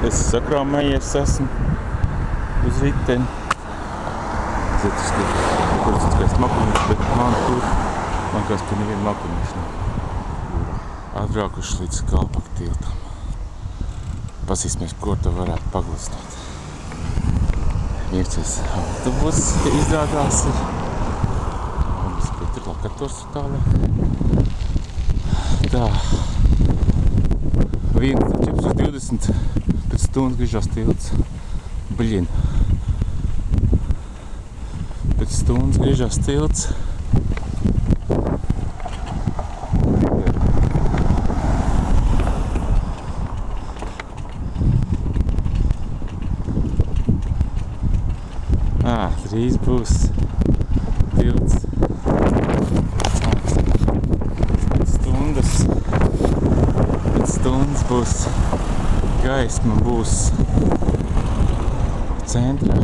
Es sakrāmējies esmu uz riteni. Tas ir makumiņš, bet man tur, man kāds tur neviena makumiņš nav. Atbraukuši līdz Kalpaku tiltam. Pasīsimies, ko to varētu paglasnāt. Mircies autobus izrādās ir. Tur Lakators tālāk. Tā. 1:20 pēc stundas griežās tilts. Bļin. Pēc stundas griežās tilts. Drīz būs tilts. Pēc stundas būs gaisma, būs centrā.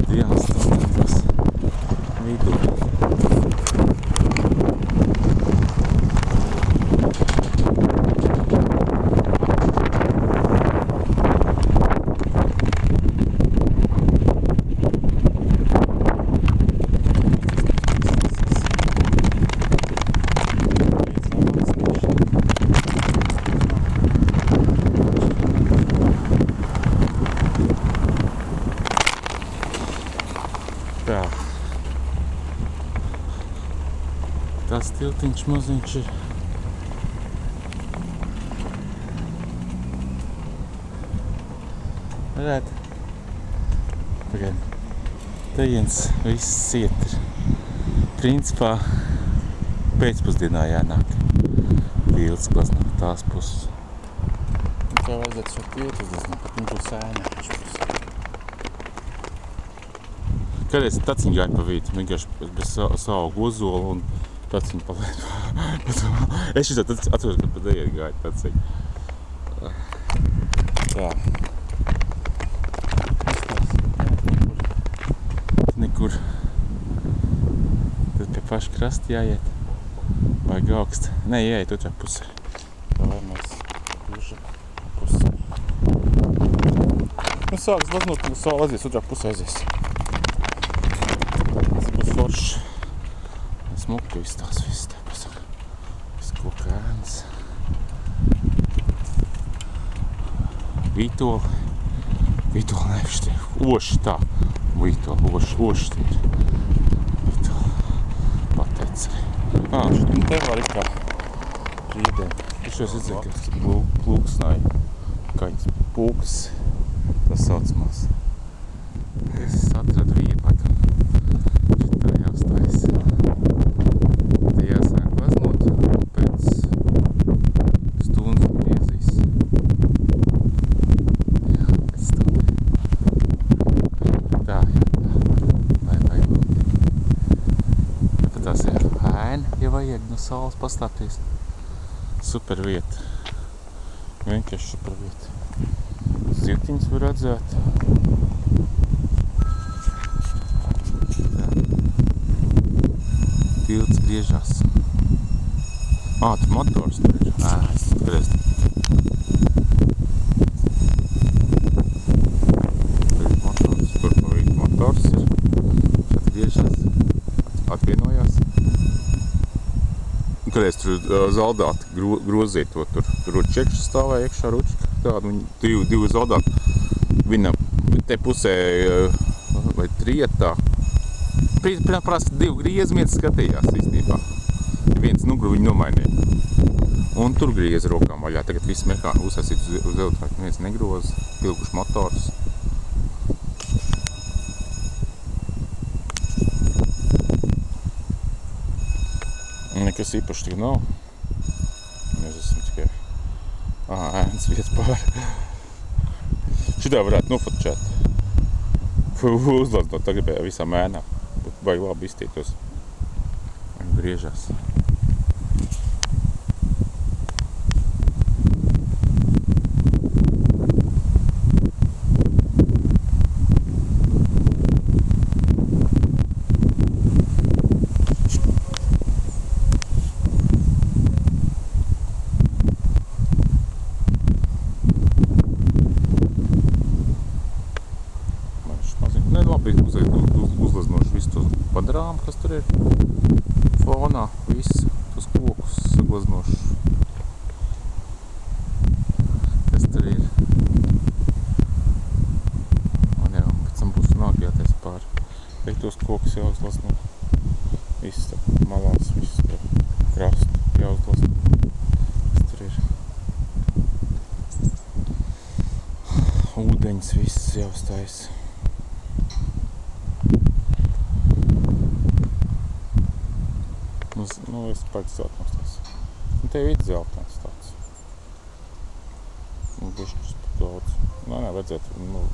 2 stundas būs vidū. Tā. Tas tiltiņš maziņš ir. Redz. Pagaid. Tejiens viss iet ir. Principā pēcpusdienā jānāk. Tilts glaznāk tās puses. Kā vajadzētu šo tiltu uzdeznāt, pat viņš būs ēnāks. Kādreiz taciņu gāja pa vītu, vienkārši bez savu gozolu un taciņu paliet. Es šitā atceros, kad pa dēļ gāja taciņu. Tā. Nekur. Tad pie paša krasta jāiet. Vajag augst. Nē, jāiet otrā pusē. Vai mēs duša pusē. Nu sāks glaznot, un savu aizies, otrā pusē aizies. Forši. Smuki viss tās viss tā pasaka. Viss koka ēnas. Vītoli. Vītoli nevišķi. Oši tā. Vītoli. Oši tie ir. Vītoli. Pateic arī. Šitim te var ir kā rīdēm. Es šos redzēju, ka tas plūksnāja. Kaņas pūks. Tas saucamās. Es atradu viepatu. Ja vajag no saules pastāties. Super vieta. Vienkārši super vieta. Zivtiņas var redzēt. Tilts griežās. Tu motors tur ir. Tur ir motors. Tur pa vidu motors ir. Šeit griežās. Atvienojās. Kādreiz tur zaldāti grozīt to tur. Tur čekši stāvēja iekšā ručka. Tādu divi zaldāti. Viņam te pusē vai trietā. Prasa 2 griezi, viens skatījās īstenībā. Viens nugru viņu nomainīja. Un tur griezi rokām vaļā. Tagad viss mekāni uzsāsīt uz elektrāku. Viens negroza, pilkuši motors. Nekas īpaši tik nav. Mēs esam tikai ēnas vietas pāri. Šitā varētu nofotočēt. Uzlādot tagad visām ēnām. Vajag labi iztītos. Griežās. tur ir fonā viss, tos kokus saglaznošs. Kas tur ir? Un jau, pēc tam būs nākajāties pāri. Beig tos kokus jāuzglazno. Viss tā malās, viss tā krastu jāuzglazno. Kas tur ir? Ūdeņas viss jāuztais. Nu, es pēc zeltnos. Un te ir zeltens tāds. Nu, bišķis par daudz. Nē, vajadzētu,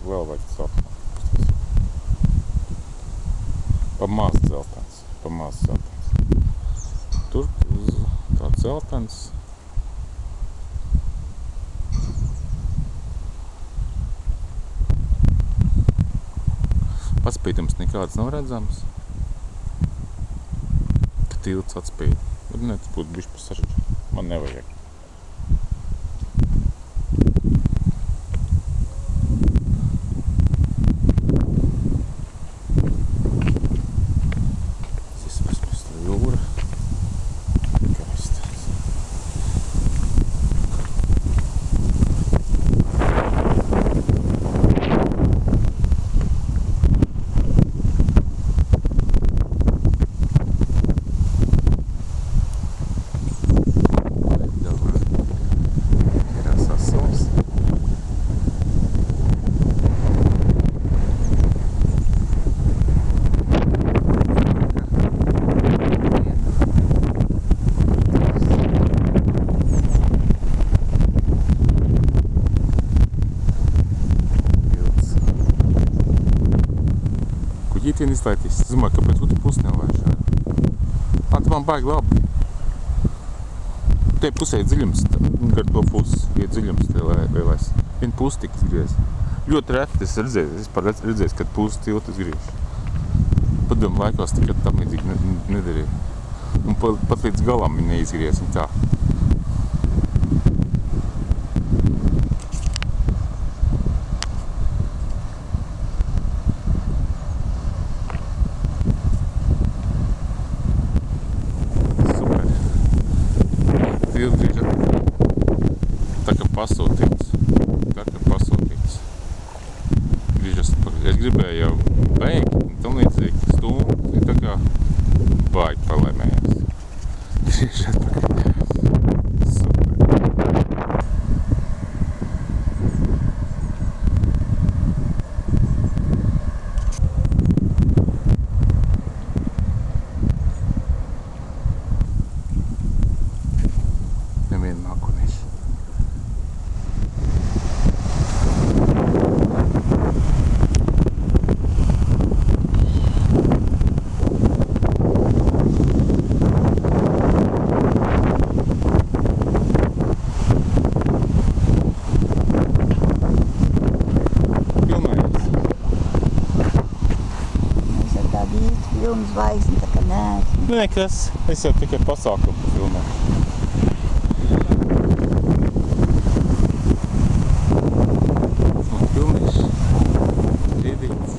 vēl vajag zeltens. Pa maz zeltens. Tur tāds zeltens. Atspīdums nekāds nav redzams. Tilts atspīd. Bet ne, tas būtu bišķi par sarežģīti. Man nevajag. Tas ir pēc tā jūra. Kaistāks. Kuģītien izlaitīs. Es domāju, kāpēc tu pusi nelaiž. Tu man baigi labi. Te pusē ir dziļums, gar to pusi ir dziļums te lielais. Viena pusi tik izgriez. Ļoti reti es redzēju, kad pusi tiltu izgriež. Padomu laikos tikad tam līdzīgi nedarīja. Un pat līdz galam viņi neizgriez, viņi tā. Tā kā pasūtīts. Griežas atpakaļ. Es gribēju jau beigt, un tam līdzīgi stundu, tā kā baigi palēmējās. Griežas atpakaļ. Super. Nevienu nākunīs. Filmu zvaigzne, tā kā neesmu. Nekas, es jau tikai pasākumu filmēju. Filmēšu. Rīdīts.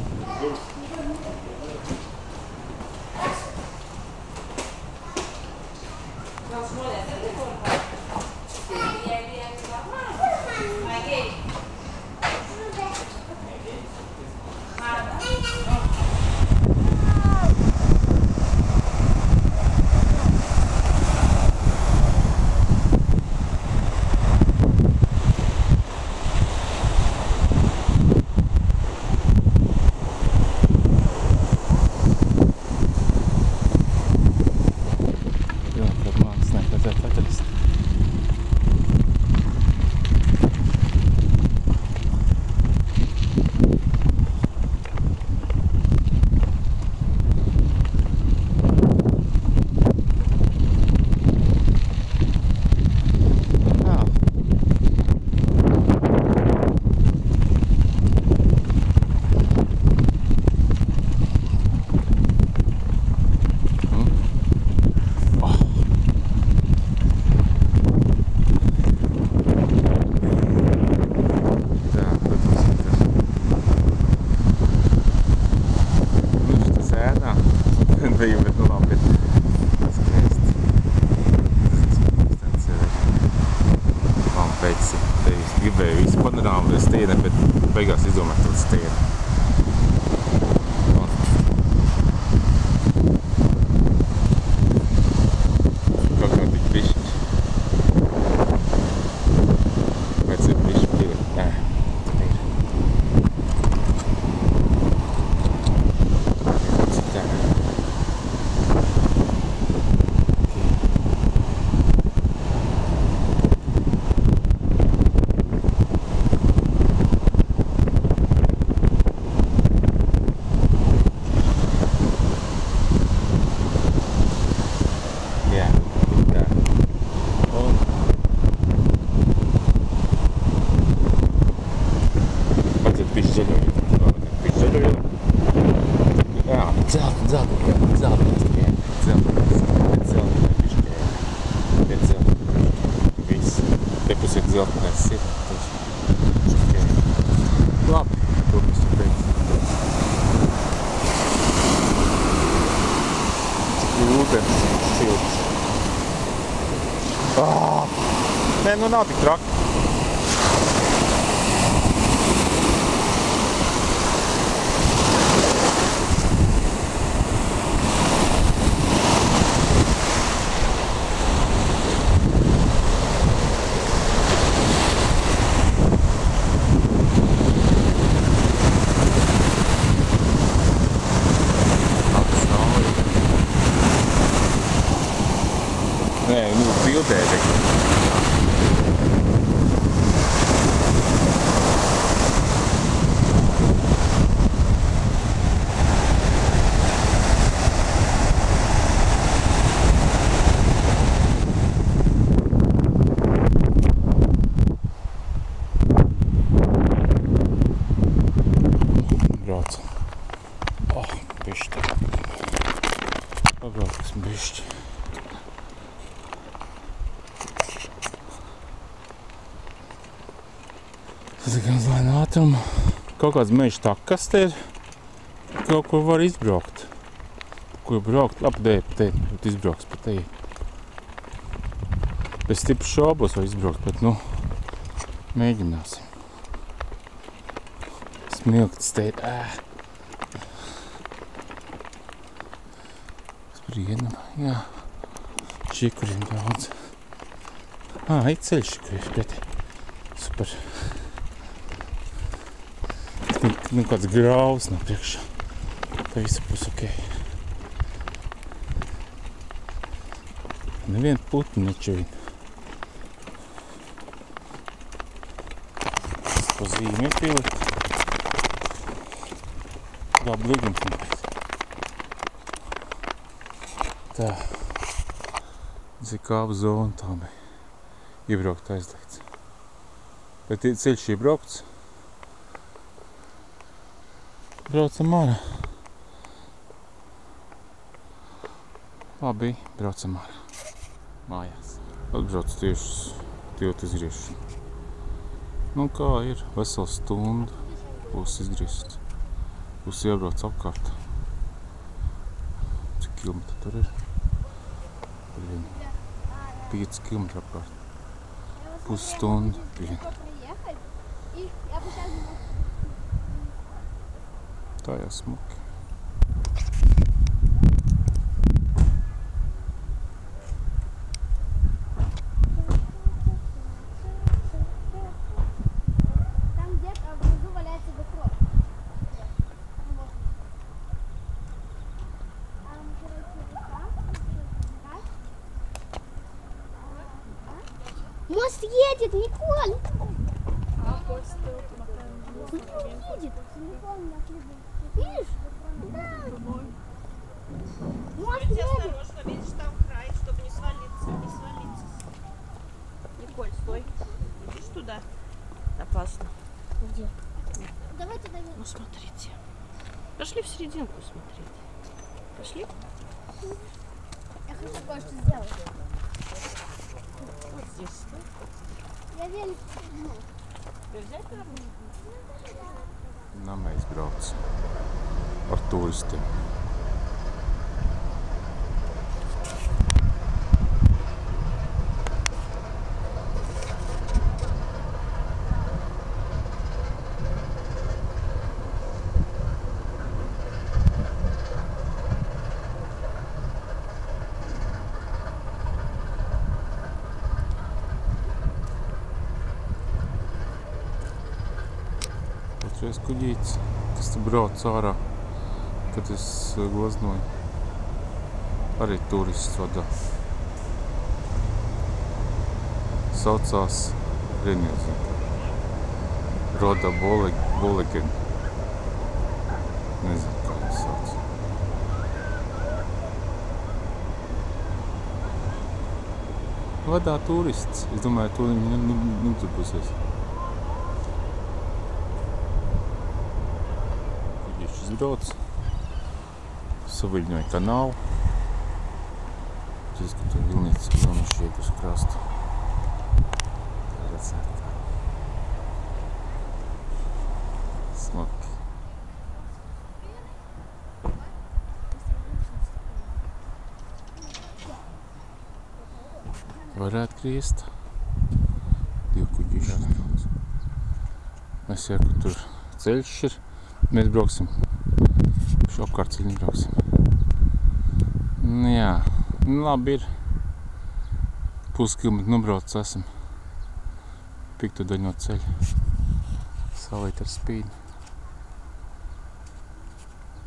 Te es gribēju visu panorāmu stieni, bet beigās izdomāju tādu stieni. Kaut kā tik bišķi. Pēc ir bišķi pili. Nē, tā ir. Tā. Jā, tā. Un vajadzētu bišķi zaļoju. Bišķi zaļoju. Jā, zelta viss. Te pus ir zeltenais ir. Labi, to visu beidz. Ūdens, silts. Nē, nu nav tik traki. Nē, nu, bildē tagad. Brauc. Bišķi. Pabrauksim bišķi. Tas ir gan zvaina ātruma. Kaut kāds meža takas te ir. Kaut kur var izbraukt. Kur braukt? Labi, te izbrauks pa te. Bez stipras šaubos var izbraukt, bet nu, mēģināsim. Smilkts te ir. Spriedam, jā. Šikuriem daudz. Ir ceļš, kur ir pretī. Super. Nu, kāds graus no priekšā. Tā visa būs ok. Nevienu putnu nečuvina. Tas pa zīmi ir pili. Labi ligums nepēc. Tā. Tas ir kāva zona, tā bija. Iebraukt aizliegts. Bet ceļš iebraukts. Braucam ārā. Labi, braucam ārā. Mājās. Atbrauc tieši uz tiltu izgriešanu. Nu kā ir, vesela stunda būs izgriezt. Būs iebrauc apkārt. Cik kilometri tur ir? 5 kilometri apkārt. Pusstunda. Tā jau smuki. Мост едет, Николь! Едет. Видишь? Да. Мост едет. Осторожно, видишь, там край, чтобы не свалиться, не свалиться. Николь, стой. Идешь туда. Опасно. Где? Давай туда. Ну, смотрите. Пошли в серединку смотреть. Пошли? Я хочу кое-что сделать. Вот здесь стой. Я велик. Взять надо? Namais brauc ar turistiem. Trešais kuģītis, kas tu brauc ārā, kad es glaznoju. Arī turists vadā. Saucās, nezinu, Roda Bolegen. Nezinu, kā viņš sauc. Vadā turists. Es domāju, to viņi nudarbosies. Kuģīšs brauc. Saviļņoja kanālu. Es izskatu vilnītes iet uz krastu. Redzēt. Smuki. Varētu kriest. Divu kuģīšu brauc. Mēs jau, kur tur ceļš ir, mēs brauksim. Šo apkārt ceļu nebrauksim. Jā, labi ir. Puskilometru nobrauc esam. Pikto daļu no ceļa. Saulīt ar spīd.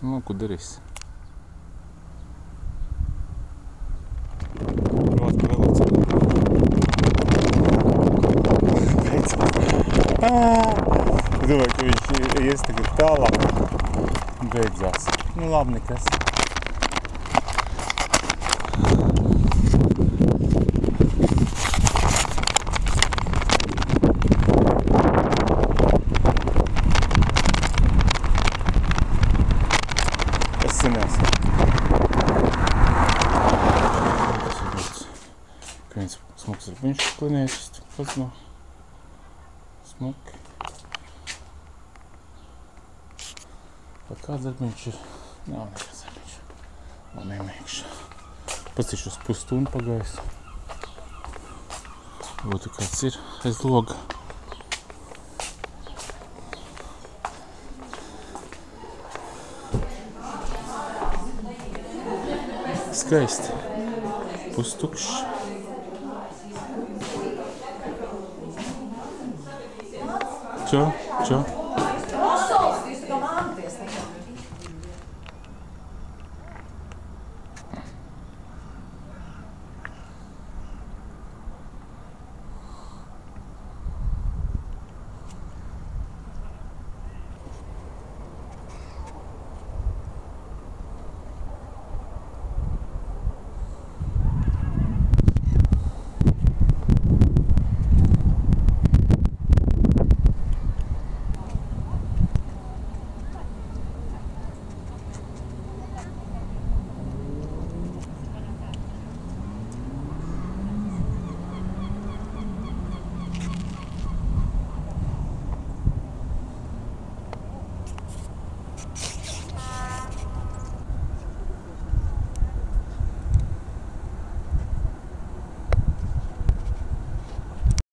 Nu, ko darīs? Es domāju, ka viņš ies tagad tālāk. Beidzās. Nu labi, nekas. Es cenās. Tas ir būs viens smuks darbiņš klinies. Pats no smuki. Vai kāds darbiņš ir? Nav nekāds darbiņš. Man nemēkšā. Pats ir šos pusstundu pagājis. Būtu kāds ir aiz loga. Skaisti. Pustukšs. Čo?